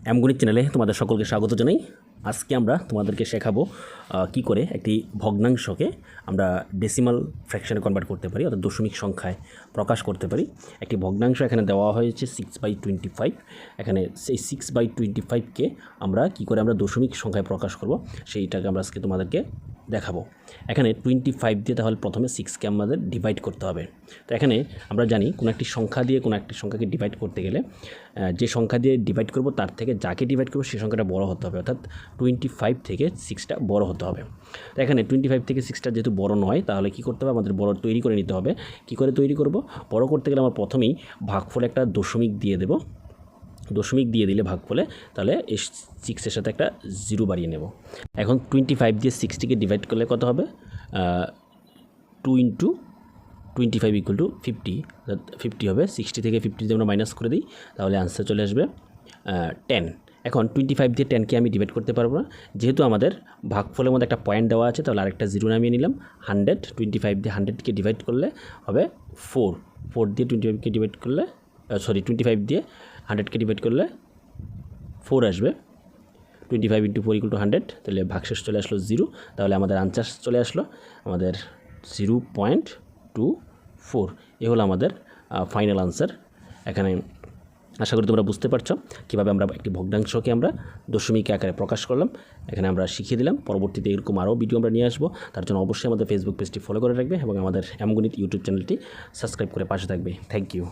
অ্যামগণিত চ্যানেলে তোমাদের সকলকে স্বাগত জানাই। আজকে আমরা তোমাদেরকে শেখাবো কি করে একটি ভগ্নাংশকে আমরা ডেসিমাল ফ্র্যাকশনে কনভার্ট করতে পারি, অর্থাৎ দশমিক সংখ্যায় প্রকাশ করতে পারি। একটি ভগ্নাংশ এখানে দেওয়া হয়েছে 6/25। এখানে সেই 6/25কে আমরা কি করে আমরা দশমিক সংখ্যায় প্রকাশ করব সেইটাকে আমরা আজকে তোমাদেরকে দেখাবো। এখানে 25 দিয়ে তাহলে প্রথমে 6কে আমাদের ডিভাইড করতে হবে। তো এখানে আমরা জানি কোনো একটি সংখ্যা দিয়ে কোনো একটি সংখ্যাকে ডিভাইড করতে গেলে যে সংখ্যা দিয়ে ডিভাইড করব তার থেকে যাকে ডিভাইড করব সেই সংখ্যাটা বড় হতে হবে, অর্থাৎ 25 থেকে 6টা বড় হতে হবে। তো এখানে 25 থেকে 6টা যেহেতু বড় নয়, তাহলে কি করতে হবে, আমাদের বড় তৈরি করে নিতে হবে। কি করে তৈরি করব? বড় করতে গেলে আমরা প্রথমেই ভাগফলে একটা দশমিক দিয়ে দেব। দশমিক দিয়ে দিলে ভাগফলে তাহলে এই 6-এর সাথে একটা 0 বাড়িয়ে নেব। এখন 25 দিয়ে 60কে ডিভাইড করলে কত হবে? 2 × 25 = 50, অর্থাৎ 50 হবে। 60 থেকে 50 যদি আমরা মাইনাস করে দিই তাহলে আনসার চলে আসবে 10। এখন 25 দিয়ে 10কে আমি ডিভাইড করতে পারবো না, যেহেতু আমাদের ভাগফলের মধ্যে একটা পয়েন্ট দেওয়া আছে, তাহলে আরেকটা 0 নামিয়ে নিলাম। 100, 25 দিয়ে 100কে ডিভাইড করলে হবে 4 দিয়ে 25কে ডিভাইড করলে 25 দিয়ে 100কে ডিভাইড করলে 4 আসবে। 25 × 4 = 100, তাহলে ভাগশেষ চলে আসলো 0। তাহলে আমাদের আনসার চলে আসলো আমাদের 0.24। এ হলো আমাদের ফাইনাল আনসার। এখানে আশা করি তোমরা বুঝতে পারছো কীভাবে আমরা একটি ভগ্নাংশকে আমরা দশমিক আকারে প্রকাশ করলাম। এখানে আমরা শিখিয়ে দিলাম। পরবর্তীতে এরকম আরও ভিডিও আমরা নিয়ে আসবো। তার জন্য অবশ্যই আমাদের ফেসবুক পেজটি ফলো করে রাখবে এবং আমাদের অ্যামগণিত ইউটিউব চ্যানেলটি সাবস্ক্রাইব করে পাশে থাকবে। Thank you.